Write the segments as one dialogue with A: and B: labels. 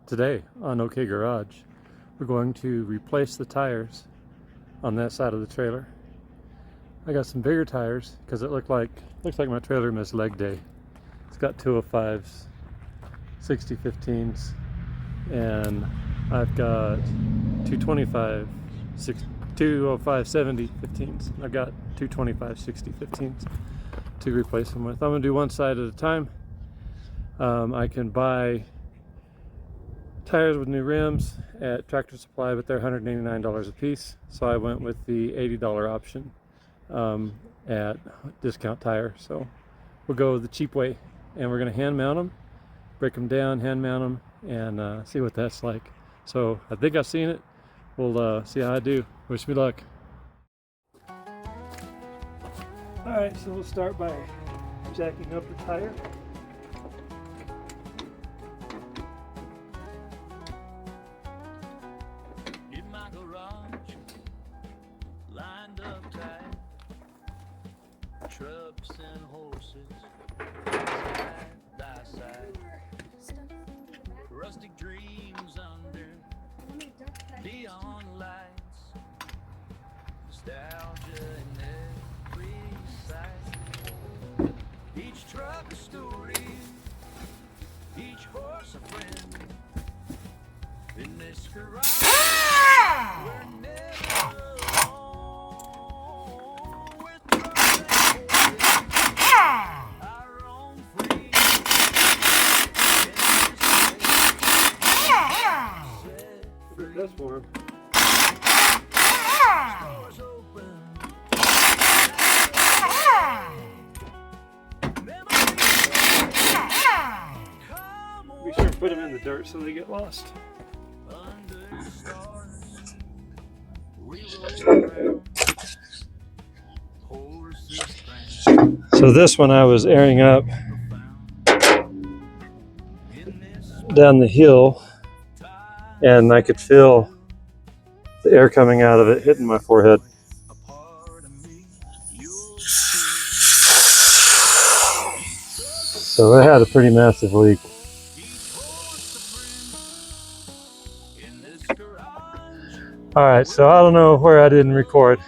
A: Today on OK Garage, we're going to replace the tires on that side of the trailer. I got some bigger tires because it looks like my trailer missed leg day. It's got 205s, 60/15s, and I've got 225 70/15s. I've got 225 60/15s to replace them with. I'm gonna do one side at a time. I can buy tires with new rims at Tractor Supply, but they're $189 a piece. So I went with the $80 option at Discount Tire. So we'll go the cheap way, and we're gonna hand mount them, break them down, hand mount them, and see what that's like. So I think I've seen it. We'll see how I do. Wish me luck. All right, so we'll start by jacking up the tire.
B: In my garage, lined up tight, trucks and horses, side by side, rustic dreams under neon lights, nostalgia in every sight. Each truck a story, each horse a friend. In this garage, we're never alone. With trucks and horses, I roam free.
A: That's warm.
B: Stores open.
A: Be sure to put them in the dirt so they get lost.
B: Under the stars, we roll around. Horses crash
A: So this one I was airing up
B: in this
A: down the hill, and I could feel the air coming out of it hitting my forehead.
B: a part of me. You'll
A: So it had a pretty massive leak.
B: in this garage.
A: Alright, so I don't know where I didn't record,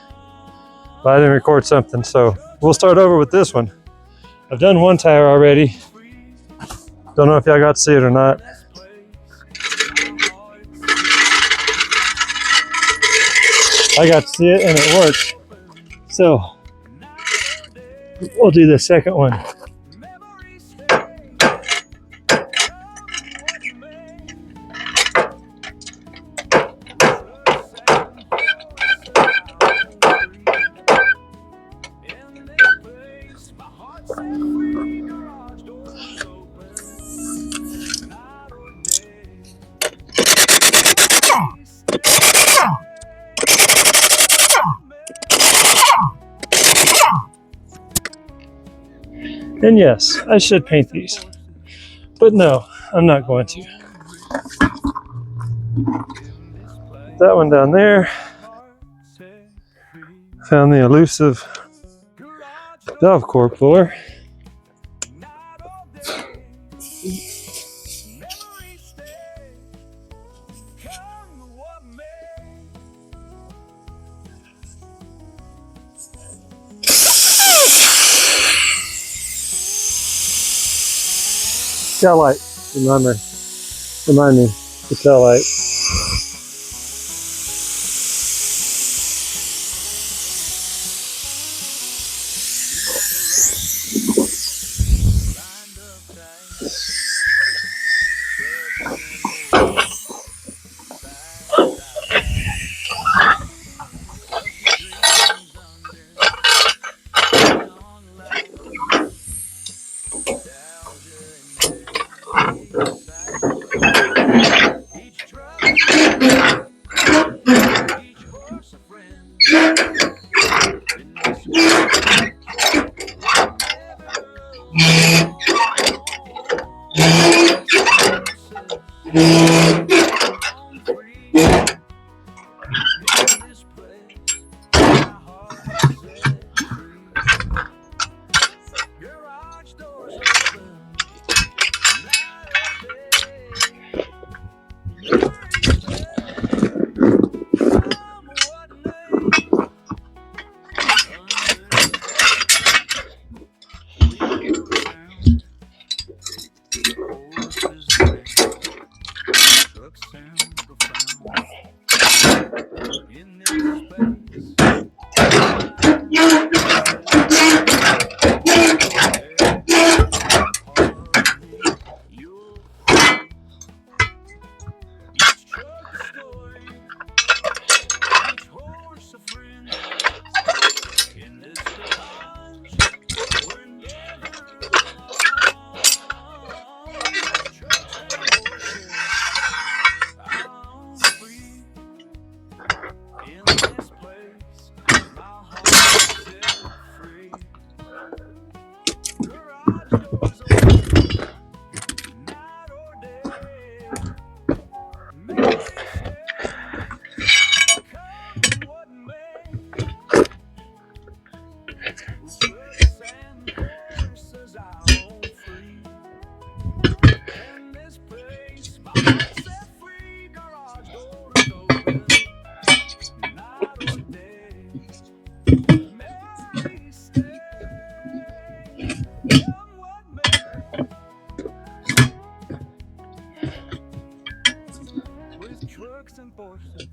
A: but I didn't record something, so we'll start over with this one. I've done one tire already. Don't know if y'all got to see it or not. I got to see it and it worked. So we'll do the second one. And yes, I should paint these, but no, I'm not going to. That one down there. Found the elusive valve core puller. Tail light, remind me the tail light.
B: trucks and forces,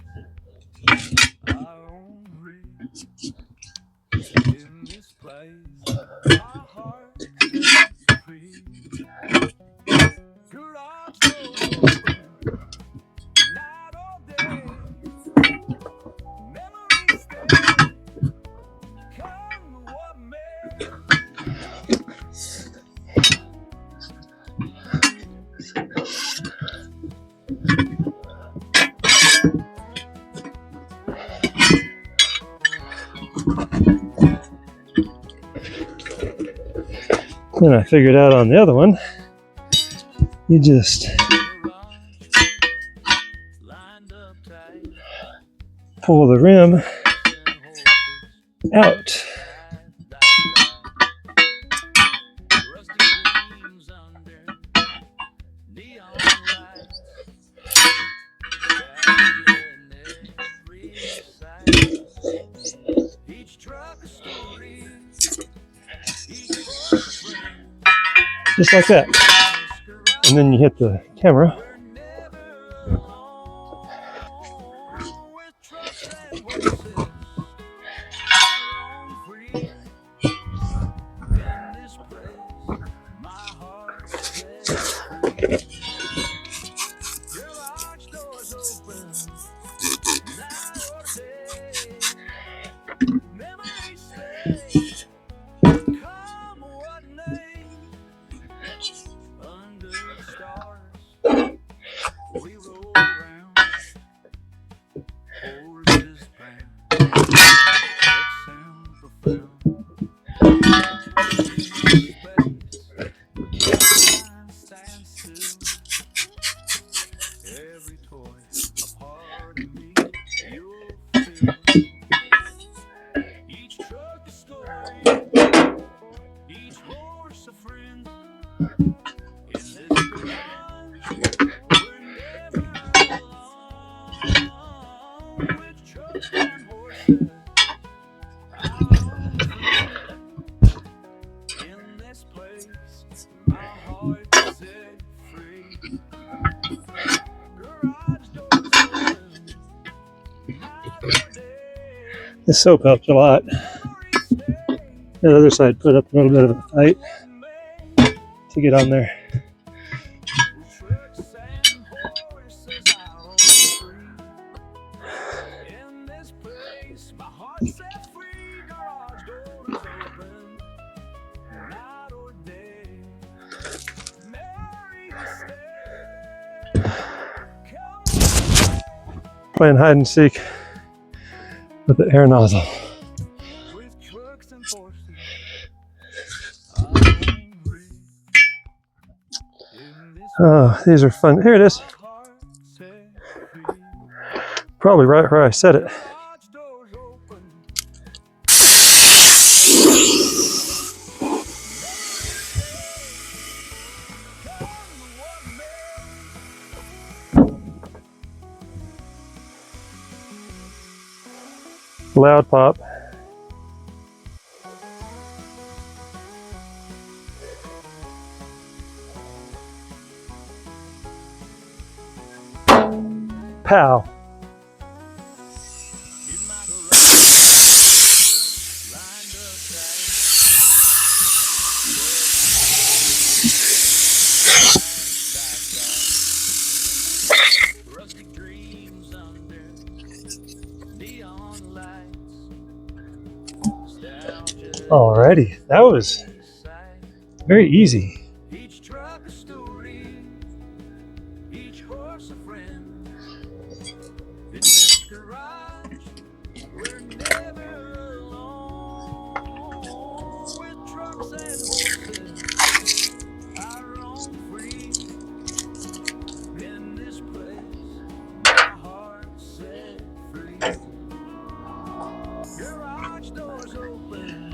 B: our own reach. In this place, my heart set free. Garage doors open, night or day. Memories stay, come what may.
A: Then I figured out on the other one, you just
B: Lined up tight,
A: pull the rim out.
B: side by side. Rusty dreams under neon lights. Nostalgia in every sight. Each truck a story, each horse a friend.
A: Just like that.
B: This garage,
A: And then you hit the camera.
B: we're never alone. With trucks and horses, our own free. In this place, my heart set free. Garage doors open, night or day. Memories stay, come what may. Under the stars, we roll around. Horses brown, trucks sound profound. In space, time stands still. Every toy a part of me you'll feel. Each truck a story, each horse a friend. In this garage, we're never alone. With trucks and horses, our own free. In this place, my heart set free. Garage doors open, night or day.
A: This soap helped a lot.
B: Memories stay,
A: The other side put up a little bit of a fight
B: what may.
A: to get on there.
B: Trucks and horses, our own free. In this place, my heart set free. Garage doors open, night or day. Memories stay, come
A: Playing hide and seek with the air nozzle.
B: with trucks and horses, our own free. In this
A: Oh, these are fun. Here it is.
B: heart set free.
A: Probably right where I set it.
B: Garage doors open. Come what may.
A: Loud pop. Pow.
B: In my garage, lined up tight. Rustic dreams under neon lights. Nostalgia
A: Alrighty, that was
B: inside.
A: very easy.
B: Each truck a story, each horse a friend. In this garage, we're never alone. With trucks and horses, our own free. In this place, my heart set free. Garage doors open,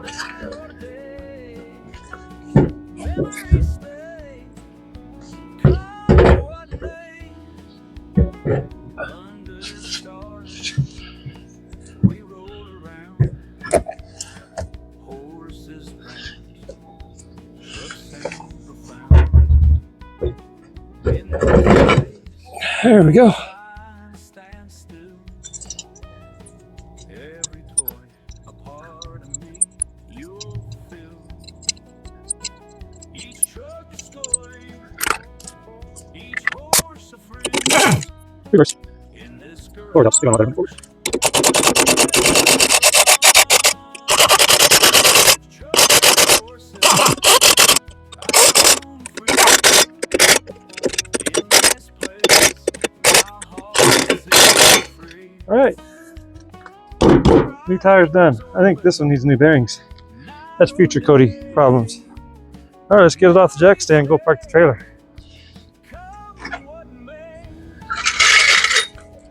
B: night or day. Memories stay, come what may. Under the stars, we roll around. Horses brown, trucks sound profound. In this place,
A: There we go.
B: I
A: Reverse.
B: in this
A: Forward helps. You don't know
B: garage.
A: better.
B: Trust yourself. Our own freedom. In this place, my heart is free.
A: All right. New tires done. I think this one needs new bearings. That's future Cody problems. All right, let's get it off the jack stand. Go park the trailer.
B: Come what may.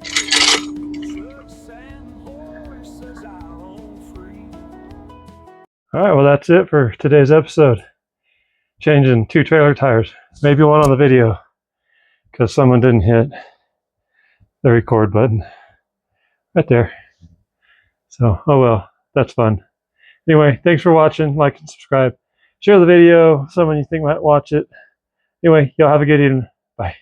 B: Trucks and horses I own free.
A: All right, well, that's it for today's episode. Changing 2 trailer tires. Maybe one on the video because someone didn't hit the record button right there. So, oh well, that's fun. Anyway, thanks for watching. Like and subscribe. Share the video. Someone you think might watch it. Anyway, y'all have a good evening. Bye.